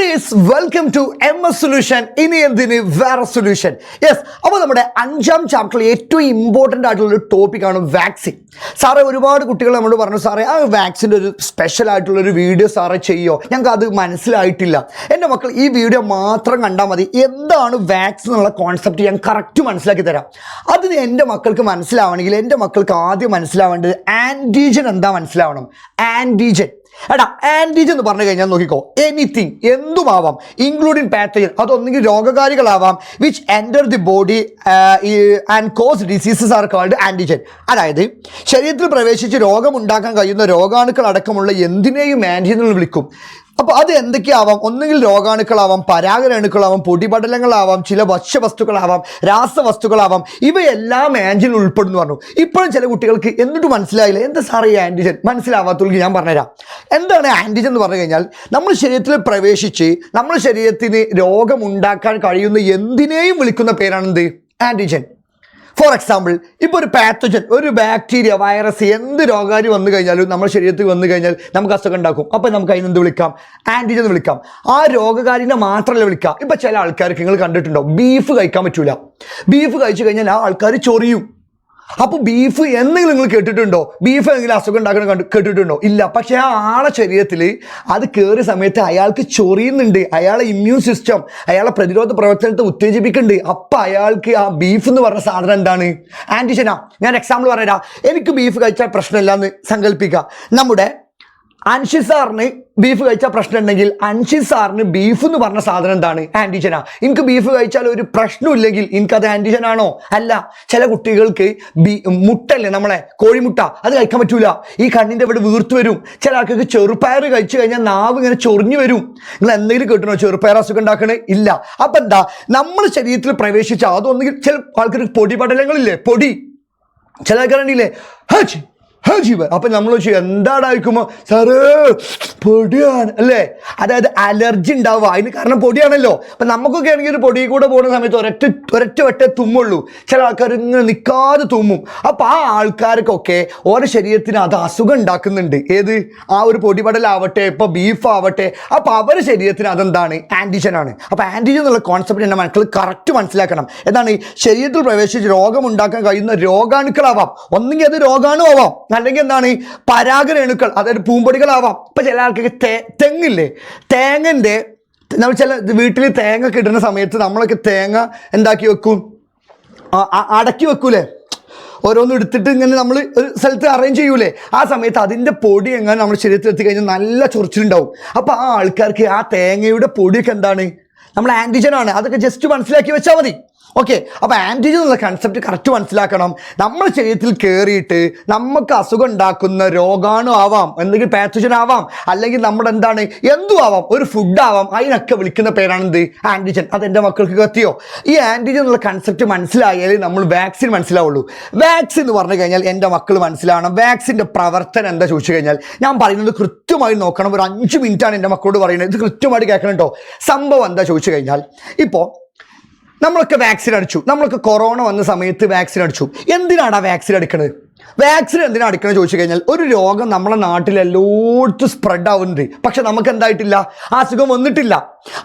Guys welcome to MS solution. ഇനി എന്തിന് വേറെ സൊല്യൂഷൻ. യെസ്, അപ്പോൾ നമ്മുടെ 5ാം ചാപ്റ്ററിൽ ഏറ്റവും ഇമ്പോർട്ടൻ്റ് ആയിട്ടുള്ളൊരു ടോപ്പിക്കാണ് വാക്സിൻ. സാറേ ഒരുപാട് കുട്ടികൾ നമ്മളോട് പറഞ്ഞു, സാറേ ആ വാക്സിൻ്റെ ഒരു സ്പെഷ്യൽ ആയിട്ടുള്ളൊരു വീഡിയോ സാറേ ചെയ്യുമോ, ഞങ്ങൾക്ക് അത് മനസ്സിലായിട്ടില്ല. എൻ്റെ മക്കൾ ഈ വീഡിയോ മാത്രം കണ്ടാൽ മതി, എന്താണ് വാക്സിൻ എന്നുള്ള കോൺസെപ്റ്റ് ഞാൻ കറക്റ്റ് മനസ്സിലാക്കി തരാം. അതിന് എൻ്റെ മക്കൾക്ക് മനസ്സിലാവണമെങ്കിൽ എൻ്റെ മക്കൾക്ക് ആദ്യം മനസ്സിലാവേണ്ടത് ആൻറ്റിജൻ എന്താ മനസ്സിലാവണം. ആൻറ്റിജൻ എടാ, ആൻറ്റിജൻ എന്ന് പറഞ്ഞു കഴിഞ്ഞാൽ നോക്കിക്കോ, എനിത്തിങ് എന്തുമാവാം, ഇൻക്ലൂഡിങ് പാത്തജൻ. അതൊന്നെങ്കിൽ രോഗകാരികളാവാം which enter the body and cause diseases are called antigen. അതായത് ശരീരത്തിൽ പ്രവേശിച്ച് രോഗമുണ്ടാക്കാൻ കഴിയുന്ന രോഗാണുക്കൾ അടക്കമുള്ള എന്തിനേയും ആൻറ്റിജൻ എന്ന് വിളിക്കും. അപ്പോൾ അത് എന്തൊക്കെയാവാം, ഒന്നുകിൽ രോഗാണുക്കളാവാം, പരാഗരണുക്കളാവാം, പൊടിപടലങ്ങളാവാം, ചില ഭക്ഷ്യവസ്തുക്കളാവാം, രാസവസ്തുക്കളാവാം. ഇവയെല്ലാം ആൻറ്റിജൻ ഉൾപ്പെടുന്നു പറഞ്ഞു. ഇപ്പോഴും ചില കുട്ടികൾക്ക് എന്നിട്ട് മനസ്സിലായില്ല, എന്താ സാറേ ഈ ആൻറ്റിജൻ മനസ്സിലാവാത്തവർക്ക് ഞാൻ പറഞ്ഞുതരാം. എന്താണ് ആൻറ്റിജൻ എന്ന് പറഞ്ഞു കഴിഞ്ഞാൽ, നമ്മൾ ശരീരത്തിൽ പ്രവേശിച്ച് നമ്മുടെ ശരീരത്തിന് രോഗമുണ്ടാക്കാൻ കഴിയുന്ന എന്തിനേയും വിളിക്കുന്ന പേരാണെന്ത്, ആൻറ്റിജൻ. ഫോർ എക്സാമ്പിൾ, ഇപ്പോൾ ഒരു പാത്തജൻ, ഒരു ബാക്ടീരിയ, വൈറസ്, എന്ത് രോഗകാരി വന്നു കഴിഞ്ഞാലും നമ്മുടെ ശരീരത്തിൽ വന്നു കഴിഞ്ഞാൽ നമുക്ക് അസുഖം ഉണ്ടാക്കും. അപ്പോൾ നമുക്ക് അതിനെന്ത് വിളിക്കാം, ആൻറ്റിജൻ എന്ന് വിളിക്കാം. ആ രോഗകാരിനെ മാത്രമല്ല വിളിക്കാം. ഇപ്പോൾ ചില ആൾക്കാർക്ക് നിങ്ങൾ കണ്ടിട്ടുണ്ടോ, ബീഫ് കഴിക്കാൻ പറ്റൂല. ബീഫ് കഴിച്ചു കഴിഞ്ഞാൽ ആ ആൾക്കാർ ചൊറിയും. അപ്പോൾ ബീഫ് എന്തെങ്കിലും നിങ്ങൾ കേട്ടിട്ടുണ്ടോ, ബീഫ് എന്തെങ്കിലും അസുഖം ഉണ്ടാക്കണം കേട്ടിട്ടുണ്ടോ? ഇല്ല. പക്ഷേ ആ ആളെ ശരീരത്തിൽ അത് കയറിയ സമയത്ത് അയാൾക്ക് ചൊറിയുന്നുണ്ട്, അയാളെ ഇമ്മ്യൂൺ സിസ്റ്റം, അയാളെ പ്രതിരോധ പ്രവർത്തനത്തെ ഉത്തേജിപ്പിക്കുന്നുണ്ട്. അപ്പം അയാൾക്ക് ആ ബീഫ് എന്ന് പറഞ്ഞ സാധനം എന്താണ്, ആൻറ്റിജനാ. ഞാൻ എക്സാമ്പിൾ പറഞ്ഞുതരാം. എനിക്ക് ബീഫ് കഴിച്ചാൽ പ്രശ്നമില്ല എന്ന് സങ്കല്പിക്കുക. നമ്മുടെ അൻഷി സാറിന് ബീഫ് കഴിച്ചാൽ പ്രശ്നം ഉണ്ടെങ്കിൽ അൻഷി സാറിന് ബീഫ് എന്ന് പറഞ്ഞ സാധനം എന്താണ്, ആൻറ്റിജനാ. എനിക്ക് ബീഫ് കഴിച്ചാൽ ഒരു പ്രശ്നമില്ലെങ്കിൽ എനിക്കത് ആൻറ്റിജനാണോ? അല്ല. ചില കുട്ടികൾക്ക് മുട്ടല്ലേ, നമ്മളെ കോഴിമുട്ട, അത് കഴിക്കാൻ പറ്റൂല. ഈ കണ്ണിൻ്റെ ഇവിടെ വീർത്ത് വരും. ചില ആൾക്കാർക്ക് ചെറുപ്പയർ കഴിച്ചു കഴിഞ്ഞാൽ നാവ് ഇങ്ങനെ ചൊറിഞ്ഞു വരും. നിങ്ങൾ എന്തെങ്കിലും കേട്ടണോ ചെറുപ്പയർ അസുഖം ഉണ്ടാക്കണേ? ഇല്ല. അപ്പം എന്താ, നമ്മുടെ ശരീരത്തിൽ പ്രവേശിച്ചാൽ അതൊന്നെങ്കിൽ ചില ആൾക്കാർക്ക് പൊടിപടലങ്ങളില്ലേ, പൊടി, ചില ആൾക്കാരുണ്ടില്ലേ ജീവൻ. അപ്പം നമ്മൾ എന്താടായിരിക്കുമ്പോൾ സാറ് പൊടിയാണ് അല്ലേ, അതായത് അലർജി ഉണ്ടാവുക. അതിന് കാരണം പൊടിയാണല്ലോ. അപ്പം നമുക്കൊക്കെ ആണെങ്കിൽ ഒരു പൊടി കൂടെ പോകുന്ന സമയത്ത് ഒരൊറ്റ വട്ടേ തുമ്മുള്ളൂ. ചില ആൾക്കാർ ഇങ്ങനെ നിൽക്കാതെ തുമ്മും. അപ്പം ആ ആൾക്കാർക്കൊക്കെ ഓരോ ശരീരത്തിന് അത് അസുഖം ഉണ്ടാക്കുന്നുണ്ട്. ഏത്, ആ ഒരു പൊടിപടലാവട്ടെ, ഇപ്പോൾ ബീഫ് ആവട്ടെ. അപ്പം അവരുടെ ശരീരത്തിന് അതെന്താണ്, ആൻറ്റിജനാണ്. അപ്പോൾ ആൻറ്റിജൻ എന്നുള്ള കോൺസെപ്റ്റ് എൻ്റെ മക്കൾ കറക്റ്റ് മനസ്സിലാക്കണം. എന്താണ്, ശരീരത്തിൽ പ്രവേശിച്ച് രോഗമുണ്ടാക്കാൻ കഴിയുന്ന രോഗാണുക്കളാവാം. ഒന്നെങ്കിൽ അത് രോഗാണു ആവാം, അല്ലെങ്കിൽ എന്താണ്, പരാഗരണുക്കൾ, അതായത് പൂമ്പൊടികളാവാം. ഇപ്പം ചില ആൾക്കാർക്ക് തെങ്ങില്ലേ, തേങ്ങൻ്റെ നമ്മൾ ചില വീട്ടിൽ തേങ്ങ കിട്ടുന്ന സമയത്ത് നമ്മളൊക്കെ തേങ്ങ എന്താക്കി വെക്കും, അടക്കി വെക്കൂലേ, ഓരോന്നും എടുത്തിട്ട് ഇങ്ങനെ നമ്മൾ ഒരു സ്ഥലത്ത് അറേഞ്ച് ചെയ്യൂലേ. ആ സമയത്ത് അതിൻ്റെ പൊടി എങ്ങനെ നമ്മുടെ ശരീരത്തിൽ എത്തിക്കഴിഞ്ഞാൽ നല്ല ചൊറിച്ചിലുണ്ടാവും. അപ്പോൾ ആ ആൾക്കാർക്ക് ആ തേങ്ങയുടെ പൊടിയൊക്കെ എന്താണ്, നമ്മൾ ആൻറ്റിജനാണ്. അതൊക്കെ ജസ്റ്റ് മനസ്സിലാക്കി വെച്ചാൽ മതി. ഓക്കെ. അപ്പോൾ ആൻറ്റിജൻ എന്നുള്ള കൺസെപ്റ്റ് കറക്റ്റ് മനസ്സിലാക്കണം. നമ്മുടെ ശരീരത്തിൽ കയറിയിട്ട് നമുക്ക് അസുഖം ഉണ്ടാക്കുന്ന രോഗാണു ആവാം, എന്തെങ്കിലും പാത്തജൻ ആവാം, അല്ലെങ്കിൽ നമ്മുടെ എന്താണ് എന്തും ആവാം, ഒരു ഫുഡ് ആവാം. അതിനൊക്കെ വിളിക്കുന്ന പേരാണ് എന്ത്, ആൻറ്റിജൻ. അതെൻ്റെ മക്കൾക്ക് കത്തിയോ? ഈ ആൻറ്റിജൻ എന്നുള്ള കൺസെപ്റ്റ് മനസ്സിലായാലേ നമ്മൾ വാക്സിൻ മനസ്സിലാവുള്ളൂ. വാക്സിൻ എന്ന് പറഞ്ഞു കഴിഞ്ഞാൽ എൻ്റെ മക്കൾ മനസ്സിലാവണം. വാക്സിൻ്റെ പ്രവർത്തനം എന്താ ചോദിച്ചു കഴിഞ്ഞാൽ ഞാൻ പറയുന്നത് കൃത്യമായി നോക്കണം. ഒരു 5 മിനിറ്റാണ് എൻ്റെ മക്കളോട് പറയുന്നത്, ഇത് കൃത്യമായിട്ട് കേൾക്കണം കേട്ടോ. സംഭവം എന്താ ചോദിച്ചു കഴിഞ്ഞാൽ, ഇപ്പോൾ നമ്മളൊക്കെ വാക്സിൻ അടിച്ചു. നമ്മളൊക്കെ കൊറോണ വന്ന സമയത്ത് വാക്സിൻ അടിച്ചു. എന്തിനാണ് ആ വാക്സിൻ അടിക്കണത്? വാക്സിൻ എന്തിനാണ് അടിക്കണമെന്ന് ചോദിച്ചു കഴിഞ്ഞാൽ, ഒരു രോഗം നമ്മളെ നാട്ടിൽ എല്ലായിടത്തും സ്പ്രെഡ് ആവുന്നുണ്ട്. പക്ഷെ നമുക്ക് എന്തായിട്ടില്ല, ആ അസുഖം വന്നിട്ടില്ല.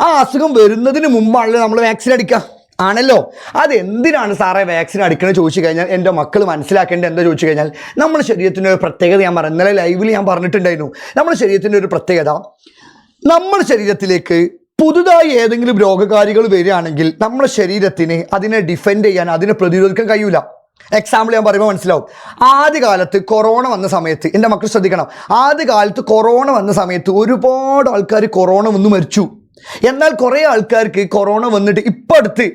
ആ അസുഖം വരുന്നതിന് മുമ്പാണല്ലോ നമ്മൾ വാക്സിൻ അടിക്കുക, ആണല്ലോ. അത് എന്തിനാണ് സാറേ വാക്സിൻ അടിക്കണമെന്ന് ചോദിച്ചു കഴിഞ്ഞാൽ എൻ്റെ മക്കൾ മനസ്സിലാക്കേണ്ടത് എന്താ ചോദിച്ചു കഴിഞ്ഞാൽ, നമ്മുടെ ശരീരത്തിൻ്റെ ഒരു പ്രത്യേകത ഞാൻ പറഞ്ഞു, ഇന്നലെ ലൈവിൽ ഞാൻ പറഞ്ഞിട്ടുണ്ടായിരുന്നു. നമ്മുടെ ശരീരത്തിൻ്റെ ഒരു പ്രത്യേകത, നമ്മുടെ ശരീരത്തിലേക്ക് പുതുതായി ഏതെങ്കിലും രോഗകാരികൾ വരികയാണെങ്കിൽ നമ്മുടെ ശരീരത്തിന് അതിനെ ഡിഫെൻഡ് ചെയ്യാൻ, അതിനെ പ്രതിരോധിക്കാൻ കഴിയൂല. എക്സാമ്പിൾ ഞാൻ പറയുമ്പോൾ മനസ്സിലാവും. ആദ്യകാലത്ത് കൊറോണ വന്ന സമയത്ത് എൻ്റെ മക്കൾ ശ്രദ്ധിക്കണം, ആദ്യകാലത്ത് കൊറോണ വന്ന സമയത്ത് ഒരുപാട് ആൾക്കാർ കൊറോണ വന്ന് മരിച്ചു. എന്നാൽ കുറേ ആൾക്കാർക്ക് കൊറോണ വന്നിട്ട് ഇപ്പം അടുത്ത്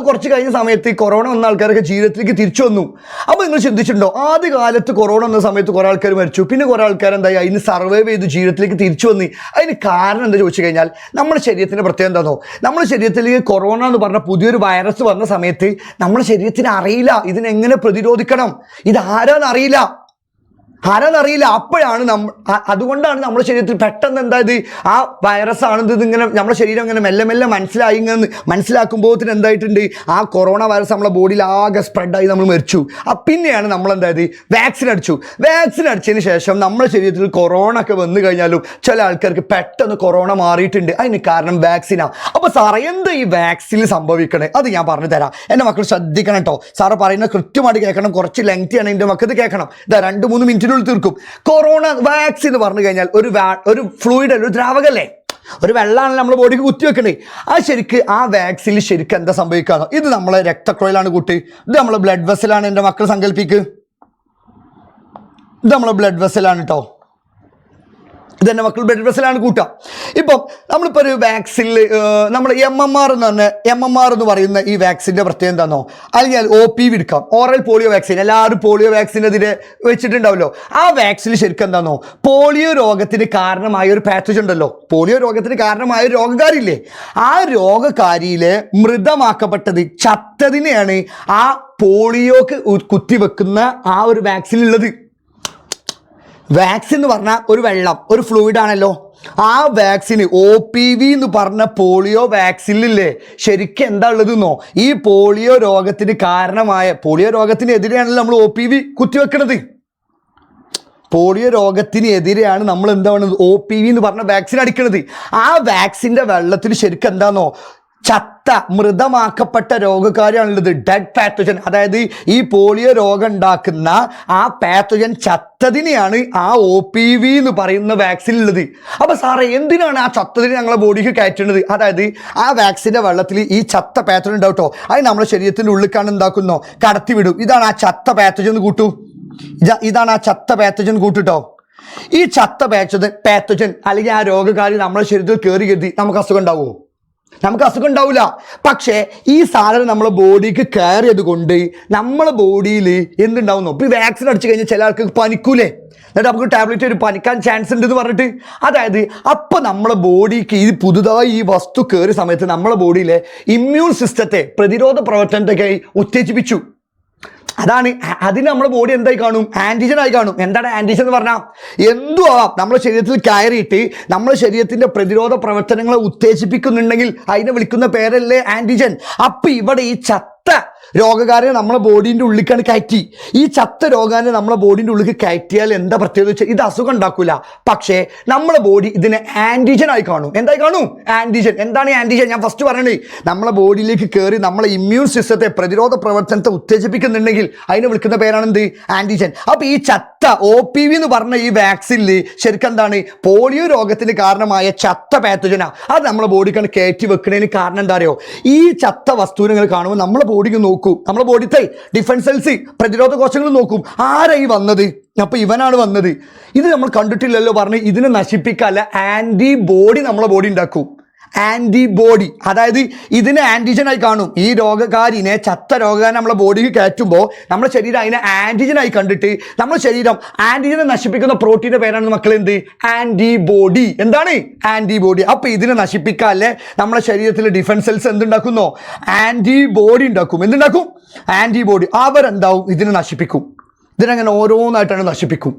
കുറച്ച് കഴിഞ്ഞ സമയത്ത് കൊറോണ വന്ന ആൾക്കാരൊക്കെ ജീവിതത്തിലേക്ക് തിരിച്ചു വന്നു. അപ്പോൾ നിങ്ങൾ ചിന്തിച്ചിട്ടുണ്ടോ, ആദ്യകാലത്ത് കൊറോണ വന്ന സമയത്ത് കുറേ ആൾക്കാർ മരിച്ചു, പിന്നെ കുറേ ആൾക്കാർ എന്തായി അതിന് സർവൈവ് ചെയ്ത് ജീവിതത്തിലേക്ക് തിരിച്ചു വന്നു. അതിന് കാരണം എന്താ ചോദിച്ചു കഴിഞ്ഞാൽ, നമ്മുടെ ശരീരത്തിൻ്റെ പ്രത്യേകത എന്താണോ, നമ്മുടെ ശരീരത്തിലേക്ക് കൊറോണ എന്ന് പറഞ്ഞ പുതിയൊരു വൈറസ് വന്ന സമയത്ത് നമ്മുടെ ശരീരത്തിന് അറിയില്ല ഇതിനെങ്ങനെ പ്രതിരോധിക്കണം, ഇതാരാന്ന് അറിയില്ല. ആരാന്നറിയില്ല. അപ്പോഴാണ് അതുകൊണ്ടാണ് നമ്മുടെ ശരീരത്തിൽ പെട്ടെന്ന് എന്തായത് ആ വൈറസ് ആണെന്ന് ഇതിങ്ങനെ നമ്മുടെ ശരീരം ഇങ്ങനെ മെല്ലെ മെല്ലെ ഇങ്ങനെ മനസ്സിലാക്കുമ്പോഴത്തിന് എന്തായിട്ടുണ്ട്, ആ കൊറോണ വൈറസ് നമ്മളെ ബോഡിയിൽ ആകെ സ്പ്രെഡായി നമ്മൾ മരിച്ചു. പിന്നെയാണ് നമ്മൾ എന്തായത് വാക്സിൻ അടിച്ചു. വാക്സിൻ അടിച്ചതിന് ശേഷം നമ്മുടെ ശരീരത്തിൽ കൊറോണ ഒക്കെ വന്നു കഴിഞ്ഞാലും ചില ആൾക്കാർക്ക് പെട്ടെന്ന് കൊറോണ മാറിയിട്ടുണ്ട്. അതിന് കാരണം വാക്സിനാണ്. അപ്പോൾ സാറേ എന്താ ഈ വാക്സിനിൽ സംഭവിക്കണേ അത് ഞാൻ പറഞ്ഞു തരാം. എൻ്റെ മക്കൾ ശ്രദ്ധിക്കണം കേട്ടോ. സാറ് പറയുന്നത് കൃത്യമായിട്ട് കേൾക്കണം. കുറച്ച് ലെങ്തിയാണ് എൻ്റെ മക്കൾ, ഇത് കേൾക്കണം. ഇതാ 2-3 മിനിറ്റിനുള്ളിൽ തീർക്കും. കൊറോണ വാക്സിൻ എന്ന് പറഞ്ഞു കഴിഞ്ഞാൽ ഒരു ഫ്ലൂയിഡ് അല്ല, ഒരു ദ്രാവകല്ലേ, ഒരു വെള്ളമാണ് നമ്മുടെ ബോഡിക്ക് കുത്തിവെക്കണേ. ശരിക്ക് ആ വാക്സിനിൽ ശരിക്കും എന്താ സംഭവിക്കാനോ, ഇത് നമ്മളെ രക്തക്കുഴലാണ് കൂട്ടി, ഇത് നമ്മളെ ബ്ലഡ് വെസലാണ്. എൻ്റെ മക്കൾ സങ്കല്പിക്ക്, ഇത് നമ്മളെ ബ്ലഡ് വെസലാണ് കേട്ടോ. ഇതെന്നെ മക്കൾ ബ്ലഡ് വെസലാണ് കൂട്ടുക. ഇപ്പം നമ്മളിപ്പോൾ ഒരു വാക്സിനിൽ നമ്മൾ MMR എന്ന് പറയുന്ന ഈ വാക്സിൻ്റെ പ്രത്യേകം എന്താണെന്നോ, അല്ലെങ്കിൽ OPV എടുക്കാം, ഓറൽ പോളിയോ വാക്സിൻ. എല്ലാവരും പോളിയോ വാക്സിൻ അതിന് വെച്ചിട്ടുണ്ടാവല്ലോ. ആ വാക്സിന് ശരിക്കും എന്താണെന്നോ, പോളിയോ രോഗത്തിന് കാരണമായ ഒരു പാത്തജൻ ഉണ്ടല്ലോ, പോളിയോ രോഗത്തിന് കാരണമായ ഒരു രോഗകാരിയില്ലേ, ആ രോഗകാരിയിലെ മൃതമാക്കപ്പെട്ടത് ചത്തതിനെയാണ് ആ പോളിയോക്ക് കുത്തിവെക്കുന്ന ആ ഒരു വാക്സിനുള്ളത്. വാക്സിൻ എന്ന് പറഞ്ഞാൽ ഒരു വെള്ളം, ഒരു ഫ്ലൂയിഡ് ആണല്ലോ. ആ വാക്സിന് OPV എന്ന് പറഞ്ഞ പോളിയോ വാക്സിനില്ലേ ശരിക്കും എന്താ ഉള്ളതെന്നോ, ഈ പോളിയോ രോഗത്തിന് കാരണമായ, പോളിയോ രോഗത്തിനെതിരെയാണല്ലോ നമ്മൾ OPV കുത്തിവെക്കുന്നത്. പോളിയോ രോഗത്തിനെതിരെയാണ് നമ്മൾ എന്താണ് OPV എന്ന് പറഞ്ഞ വാക്സിൻ അടിക്കുന്നത്. ആ വാക്സിൻ്റെ വെള്ളത്തിൽ ശരിക്കും എന്താണെന്നോ, മൃതമാക്കപ്പെട്ട രോഗകാരിയാണുള്ളത്, ഡെഡ് പാത്തജൻ. അതായത് ഈ പോളിയോ രോഗം ഉണ്ടാക്കുന്ന ആ പാത്തജൻ ചത്തതിനെയാണ് ആ OPV എന്ന് പറയുന്ന വാക്സിൻ ഉള്ളത്. അപ്പോൾ സാറേ എന്തിനാണ് ആ ചത്തതിനെ ഞങ്ങളെ ബോഡിക്ക് കയറ്റുന്നത്? അതായത് ആ വാക്സിൻ്റെ വെള്ളത്തിൽ ഈ ചത്ത പാത്തജൻ ഉണ്ടാവും കേട്ടോ, അത് നമ്മുടെ ശരീരത്തിൻ്റെ ഉള്ളിലേക്കാണ് എന്താക്കുന്നോ, കടത്തിവിടും. ഇതാണ് ആ ചത്ത പാത്തജൻ കൂട്ടു, ഇതാണ് ആ ചത്ത പാത്തജൻ കൂട്ടുട്ടോ. ഈ ചത്ത പാത്തജൻ അല്ലെങ്കിൽ ആ രോഗകാരി നമ്മുടെ ശരീരത്തിൽ കയറി നമുക്ക് അസുഖം ഉണ്ടാവുമോ? നമുക്ക് അസുഖം ഉണ്ടാവില്ല. പക്ഷേ ഈ സാധനം നമ്മളെ ബോഡിക്ക് കയറിയത് കൊണ്ട് നമ്മളെ ബോഡിയിൽ എന്തുണ്ടാവുന്നു, ഇപ്പോൾ ഈ വാക്സിൻ അടിച്ചു കഴിഞ്ഞാൽ ചില ആൾക്ക് പനിക്കൂലേ, എന്നിട്ട് നമുക്ക് ടാബ്ലറ്റ് ഒരു പനിക്കാൻ ചാൻസ് ഉണ്ട് എന്ന് പറഞ്ഞിട്ട്. അതായത് അപ്പോൾ നമ്മളെ ബോഡിക്ക് ഈ പുതുതായി ഈ വസ്തു കയറിയ സമയത്ത് നമ്മളെ ബോഡിയിലെ ഇമ്മ്യൂൺ സിസ്റ്റത്തെ, പ്രതിരോധ പ്രവർത്തനത്തെ ഉത്തേജിപ്പിച്ചു. അതാണ് അതിന് നമ്മുടെ ബോഡി എന്തായി കാണും, ആൻറ്റിജൻ ആയി കാണും. എന്താണ് ആൻറ്റിജൻ എന്ന് പറഞ്ഞാൽ? എന്തും ആവാം. നമ്മുടെ ശരീരത്തിൽ കയറിയിട്ട് നമ്മുടെ ശരീരത്തിൻ്റെ പ്രതിരോധ പ്രവർത്തനങ്ങളെ ഉത്തേജിപ്പിക്കുന്നുണ്ടെങ്കിൽ അതിനെ വിളിക്കുന്ന പേരല്ലേ ആൻറ്റിജൻ. അപ്പം ഇവിടെ ഈ ചത്ത രോഗകാരനെ നമ്മളെ ബോഡീൻ്റെ ഉള്ളിലേക്കാണ് കയറ്റി. ഈ ചത്ത രോഗാനെ നമ്മളെ ബോഡീൻ്റെ ഉള്ളിലേക്ക് കയറ്റിയാൽ എന്താ പ്രത്യേകത വെച്ചാൽ ഇത് അസുഖം ഉണ്ടാക്കില്ല. പക്ഷേ നമ്മളെ ബോഡി ഇതിനെ ആൻറ്റിജൻ ആയി കാണും. എന്തായി കാണും? ആൻറ്റിജൻ. എന്താണ് ആൻറ്റിജൻ? ഞാൻ ഫസ്റ്റ് പറയണേ, നമ്മളെ ബോഡിയിലേക്ക് കയറി നമ്മളെ ഇമ്മ്യൂൺ സിസ്റ്റത്തെ, പ്രതിരോധ പ്രവർത്തനത്തെ ഉത്തേജിപ്പിക്കുന്നുണ്ടെങ്കിൽ അതിനെ വിളിക്കുന്ന പേരാണ് എന്ത്? ആൻറ്റിജൻ. അപ്പോൾ ഈ ചത്ത OPV എന്ന് പറഞ്ഞ ഈ വാക്സിനിൽ ശരിക്കും എന്താണ്, പോളിയോ രോഗത്തിന് കാരണമായ ചത്ത പാത്തജനാ. അത് നമ്മളെ ബോഡിക്കാണ് കയറ്റി വെക്കുന്നതിന് കാരണം എന്താ അറിയോ? ഈ ചത്ത വസ്തുവിനെ കാണുമ്പോൾ നമ്മളെ ബോഡിക്ക് നോക്കും, നമ്മളെ ബോഡിത്തെ ഡിഫൻസ് സെൽസ്, പ്രതിരോധ കോശങ്ങൾ നോക്കും, ആരായി വന്നത്? അപ്പോൾ ഇവനാണ് വന്നത്. ഇത് നമ്മൾ കണ്ടിട്ടില്ലല്ലോ പറഞ്ഞ് ഇതിനെ നശിപ്പിക്കാല്ല ആൻറ്റിബോഡി നമ്മളെ ബോഡി ഉണ്ടാക്കും. ആൻറ്റിബോഡി, അതായത് ഇതിനെ ആൻറ്റിജനായി കാണും. ഈ രോഗകാരിനെ, ചത്ത രോഗകാരനെ നമ്മളെ ബോഡിക്ക് കയറ്റുമ്പോൾ നമ്മുടെ ശരീരം അതിനെ ആൻറ്റിജനായി കണ്ടിട്ട് നമ്മുടെ ശരീരം ആൻറ്റിജനെ നശിപ്പിക്കുന്ന പ്രോട്ടീൻ്റെ പേരാണ് മക്കളെ എന്ത്? ആൻറ്റിബോഡി. എന്താണ്? ആൻറ്റിബോഡി. അപ്പോൾ ഇതിനെ നശിപ്പിക്കാല്ലേ നമ്മുടെ ശരീരത്തിലെ ഡിഫൻസ് സെൽസ് എന്തുണ്ടാക്കുന്നോ? ആൻറ്റിബോഡി ഉണ്ടാക്കും. എന്തുണ്ടാക്കും? ആൻറ്റിബോഡി. അവരെന്താവും? ഇതിനെ നശിപ്പിക്കും. ഇതിനങ്ങനെ ഓരോന്നായിട്ടാണ് നശിപ്പിക്കും.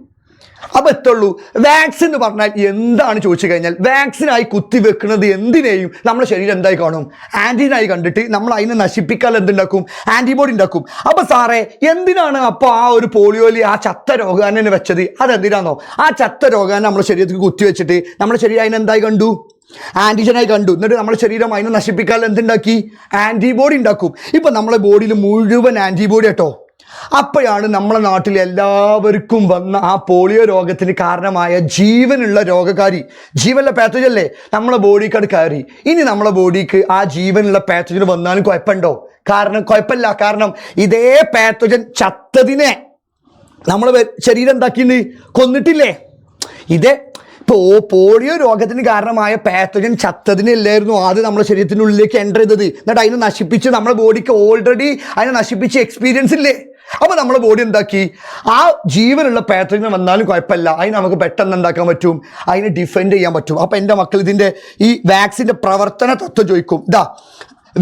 അപ്പോൾ എത്തുള്ളൂ. വാക്സിൻ എന്ന് പറഞ്ഞാൽ എന്താണ് ചോദിച്ചു കഴിഞ്ഞാൽ, വാക്സിനായി കുത്തിവെക്കുന്നത് എന്തിനേയും നമ്മുടെ ശരീരം എന്തായി കാണും? ആൻറ്റിജനായി കണ്ടിട്ട് നമ്മൾ അതിനെ നശിപ്പിക്കാൻ എന്തുണ്ടാക്കും? ആൻറ്റിബോഡി ഉണ്ടാക്കും. അപ്പോൾ സാറേ എന്തിനാണ് അപ്പോൾ ആ ഒരു പോളിയോയിൽ ആ ചത്ത രോഗാനെ വെച്ചത്? അതെന്തിനാണോ? ആ ചത്ത രോഗാനെ നമ്മുടെ ശരീരത്തിൽ കുത്തിവെച്ചിട്ട് നമ്മുടെ ശരീരം അതിനെന്തായി കണ്ടു? ആൻറ്റിജനായി കണ്ടു. എന്നിട്ട് നമ്മുടെ ശരീരം അതിനെ നശിപ്പിക്കാൻ എന്തുണ്ടാക്കി? ആൻറ്റിബോഡി ഉണ്ടാക്കും. ഇപ്പം നമ്മളെ ബോഡിയിൽ മുഴുവൻ ആൻറ്റിബോഡി കേട്ടോ. അപ്പോഴാണ് നമ്മളെ നാട്ടിൽ എല്ലാവർക്കും വന്ന ആ പോളിയോ രോഗത്തിന് കാരണമായ ജീവനുള്ള രോഗകാരി, ജീവനുള്ള പാത്തജല്ലേ നമ്മളെ ബോഡിക്കാട് കയറി. ഇനി നമ്മളെ ബോഡിക്ക് ആ ജീവനുള്ള പാത്തജന് വന്നാലും കുഴപ്പമുണ്ടോ? കുഴപ്പമില്ല. കാരണം ഇതേ പാത്തജൻ ചത്തതിനെ നമ്മളെ ശരീരം എന്താക്കിയിട്ട് കൊന്നിട്ടില്ലേ? ഇതേ പോളിയോ രോഗത്തിന് കാരണമായ പാത്തജൻ ചത്തതിനല്ലായിരുന്നു ആദ്യം നമ്മുടെ ശരീരത്തിനുള്ളിലേക്ക് എൻ്റർ ചെയ്തത്. എന്നിട്ട് അതിനെ നശിപ്പിച്ച് നമ്മുടെ ബോഡിക്ക് ഓൾറെഡി അതിനെ നശിപ്പിച്ച് എക്സ്പീരിയൻസ് ഇല്ലേ? അപ്പോൾ നമ്മുടെ ബോഡി എന്താക്കി? ആ ജീവനുള്ള പാത്തജൻ വന്നാലും കുഴപ്പമില്ല, അതിന് നമുക്ക് പെട്ടെന്ന് എന്താക്കാൻ പറ്റും? അതിനെ ഡിഫെൻഡ് ചെയ്യാൻ പറ്റും. അപ്പോൾ എൻ്റെ മക്കൾ ഇതിൻ്റെ ഈ വാക്സിൻ്റെ പ്രവർത്തന തത്വം ചോദിക്കും.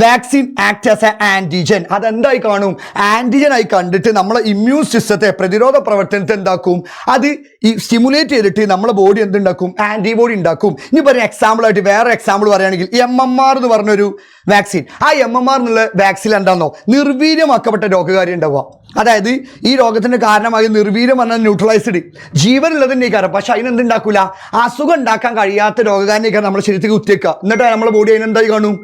Vaccine act as a antigen. അതെന്തായി കാണും? ആൻറ്റിജൻ ആയി കണ്ടിട്ട് നമ്മളെ ഇമ്മ്യൂൺ സിസ്റ്റത്തെ, പ്രതിരോധ പ്രവർത്തനത്തെ എന്താക്കും? അത് ഈ സ്റ്റിമുലേറ്റ് ചെയ്തിട്ട് നമ്മളെ ബോഡി എന്തുണ്ടാക്കും? ആൻറ്റിബോഡി ഉണ്ടാക്കും. ഇനി പറയുന്ന എക്സാമ്പിളായിട്ട് വേറെ എക്സാമ്പിൾ പറയുകയാണെങ്കിൽ MMR എന്ന് പറഞ്ഞൊരു വാക്സിൻ. ആ MMR എന്നുള്ള വാക്സിൻ എന്താണെന്നോ? നിർവീര്യമാക്കപ്പെട്ട രോഗകാരി ഉണ്ടാവുക. അതായത് ഈ രോഗത്തിന് കാരണമായി നിർവീര്യം പറഞ്ഞാൽ ന്യൂട്രലൈസ്ഡ്, ജീവനുള്ളതിൻ്റെ കാരണം. പക്ഷെ അതിനെന്തുണ്ടാക്കൂല? അസുഖം ഉണ്ടാക്കാൻ കഴിയാത്ത രോഗകാരനേക്കാണ് നമ്മുടെ ശരീരത്തിൽ കുത്തിയേക്കുക. എന്നിട്ട് നമ്മുടെ ബോഡി അതിനെന്തായി കാണും?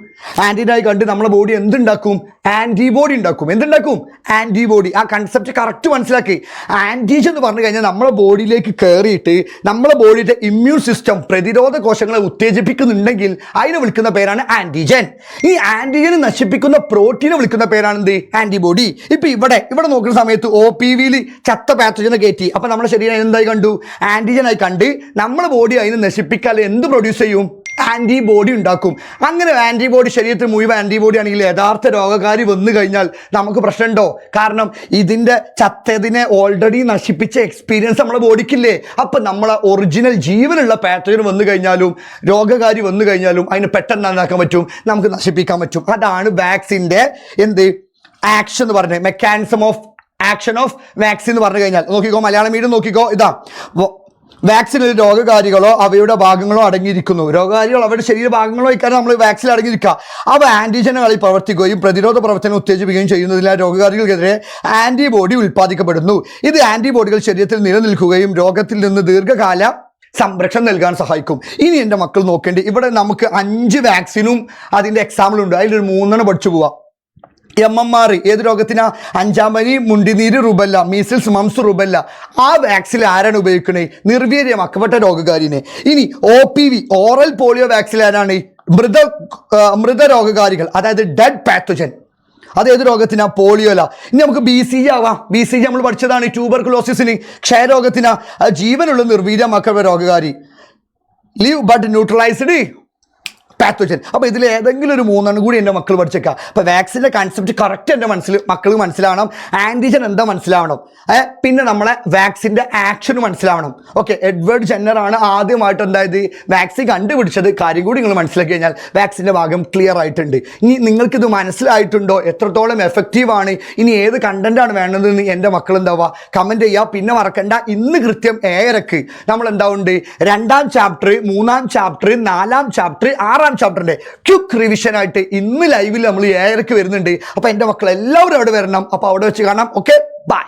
ആൻറ്റിഡായി കണ്ട് നമ്മുടെ ബോഡി എന്തുണ്ടാക്കും? ആൻറ്റിബോഡി ഉണ്ടാക്കും. എന്തുണ്ടാക്കും? ആൻറ്റിബോഡി. ആ കൺസെപ്റ്റ് കറക്റ്റ് മനസ്സിലാക്കി. ആൻറ്റിജൻ എന്ന് പറഞ്ഞു കഴിഞ്ഞാൽ നമ്മുടെ ബോഡിയിലേക്ക് കയറിയിട്ട് നമ്മളെ ബോഡിയുടെ ഇമ്മ്യൂൺ സിസ്റ്റം, പ്രതിരോധ കോശങ്ങളെ ഉത്തേജിപ്പിക്കുന്നുണ്ടെങ്കിൽ അതിനെ വിളിക്കുന്ന പേരാണ് ആൻറ്റിജൻ. ഈ ആൻറ്റിജനെ നശിപ്പിക്കുന്ന പ്രോട്ടീനെ വിളിക്കുന്ന പേരാണ് എന്ത്? ആൻറ്റിബോഡി. ഇപ്പം ഇവിടെ നോക്കുന്ന സമയത്ത് OPVയിൽ ചത്ത പാത്തോജനെ കയറ്റി. അപ്പം നമ്മുടെ ശരീരം എന്തായി കണ്ടു? ആൻറ്റിജനായി കണ്ട് നമ്മുടെ ബോഡി അതിനെ നശിപ്പിക്കാൻ എന്ത് പ്രൊഡ്യൂസ് ചെയ്യും? ആൻറ്റിബോഡി ഉണ്ടാക്കും. അങ്ങനെ ആൻറ്റിബോഡി, ശരീരത്തിൽ മുഴുവൻ ആൻറ്റിബോഡി ആണെങ്കിൽ യഥാർത്ഥ രോഗകാരി വന്നു കഴിഞ്ഞാൽ നമുക്ക് പ്രശ്നമുണ്ടോ? കാരണം ഇതിൻ്റെ ചത്തതിനെ ഓൾറെഡി നശിപ്പിച്ച എക്സ്പീരിയൻസ് നമ്മുടെ ബോഡിക്കില്ലേ. അപ്പം നമ്മളെ ഒറിജിനൽ ജീവനുള്ള പാറ്റേൺ വന്നു കഴിഞ്ഞാലും രോഗകാരി വന്നു കഴിഞ്ഞാലും അതിന് പെട്ടെന്ന് എന്താക്കാൻ പറ്റും? നമുക്ക് നശിപ്പിക്കാൻ പറ്റും. അതാണ് വാക്സിൻ്റെ എന്ത് ആക്ഷൻ എന്ന് പറഞ്ഞത്. Mechanism of action of vaccine എന്ന് പറഞ്ഞു കഴിഞ്ഞാൽ നോക്കിക്കോ, മലയാളം മീഡിയം നോക്കിക്കോ. ഇതാ വാക്സിനിൽ രോഗകാരികളോ അവയുടെ ഭാഗങ്ങളോ അടങ്ങിയിരിക്കുന്നു. രോഗകാരികൾ അവരുടെ ശരീരഭാഗങ്ങളോ ഇക്കാര്യം നമ്മൾ വാക്സിൻ അടങ്ങിയിരിക്കുക. അവ ആൻറ്റിജനുകളിൽ പ്രവർത്തിക്കുകയും പ്രതിരോധ പ്രവർത്തനം ഉത്തേജിപ്പിക്കുകയും ചെയ്യുന്നതിനാൽ രോഗകാരികൾക്കെതിരെ ആൻറ്റിബോഡി ഉൽപ്പാദിക്കപ്പെടുന്നു. ഇത് ആൻറ്റിബോഡികൾ ശരീരത്തിൽ നിലനിൽക്കുകയും രോഗത്തിൽ നിന്ന് ദീർഘകാല സംരക്ഷണം നൽകാൻ സഹായിക്കും. ഇനി എൻ്റെ മക്കൾ നോക്കേണ്ടി, ഇവിടെ നമുക്ക് 5 വാക്സിനും അതിൻ്റെ എക്സാമ്പിളുണ്ട്. അതിലൊരു 3 പഠിച്ചു പോവാം. MMR ഏത് രോഗത്തിനാ? 5-ാം പനി, മുണ്ടിനീര്, റുബല്ല, മീസിൽസ്, മംസ്, റുബല്ല. ആ വാക്സിൻ ആരാണ് ഉപയോഗിക്കണേ? നിർവീര്യമാക്കപ്പെട്ട രോഗകാരിനെ. ഇനി OPV ഓറൽ പോളിയോ വാക്സിൻ ആരാണ്? മൃത രോഗകാരികൾ, അതായത് ഡെഡ് പാത്തോജൻ. അതേത് രോഗത്തിനാ? പോളിയോ അല്ല. ഇനി നമുക്ക് BCG ആവാം. BCG നമ്മൾ പഠിച്ചതാണ്. ട്യൂബർകുലോസിസിന്, ക്ഷയരോഗത്തിനാ. ജീവനുള്ള നിർവീര്യമാക്കപ്പെട്ട രോഗകാരി. Live but neutralised pathogen. അപ്പോൾ ഇതിൽ ഏതെങ്കിലും ഒരു 3 കൂടി എൻ്റെ മക്കൾ പഠിച്ചേക്കാം. അപ്പോൾ വാക്സിൻ്റെ കൺസെപ്റ്റ് കറക്റ്റ് എൻ്റെ മക്കൾക്ക് മനസ്സിലാവണം. ആൻറ്റിജൻ എന്താ മനസ്സിലാവണം. പിന്നെ നമ്മളെ വാക്സിൻ്റെ ആക്ഷൻ മനസ്സിലാവണം. ഓക്കെ, എഡ്വേർഡ് ജെന്നറാണ് ആദ്യമായിട്ട് എന്തായത് വാക്സിൻ കണ്ടുപിടിച്ചത്. കാര്യം കൂടി നിങ്ങൾ മനസ്സിലാക്കി കഴിഞ്ഞാൽ വാക്സിൻ്റെ ഭാഗം ക്ലിയർ ആയിട്ടുണ്ട്. ഇനി നിങ്ങൾക്കിത് മനസ്സിലായിട്ടുണ്ടോ? എത്രത്തോളം എഫക്റ്റീവാണ്? ഇനി ഏത് കണ്ടൻറ്റാണ് വേണ്ടതെന്ന് എൻ്റെ മക്കൾ എന്താവുക കമൻറ്റ് ചെയ്യുക. പിന്നെ മറക്കണ്ട, ഇന്ന് കൃത്യം 7:30 നമ്മൾ എന്താവുണ്ട് 2-ാം ചാപ്റ്റർ, 3-ാം ചാപ്റ്റർ, 4-ാം ചാപ്റ്റർ, 6-ാം ചാപ്റ്ററിന്റെ ക്വിക്ക് റിവിഷൻ ആയിട്ട് ഇന്ന് ലൈവിൽ നമ്മൾ 7:30 വരുന്നുണ്ട്. അപ്പോൾ എൻ്റെ മക്കൾ എല്ലാവരും അവിടെ വരണം. അപ്പോൾ അവിടെ വെച്ച് കാണാം. Okay, by.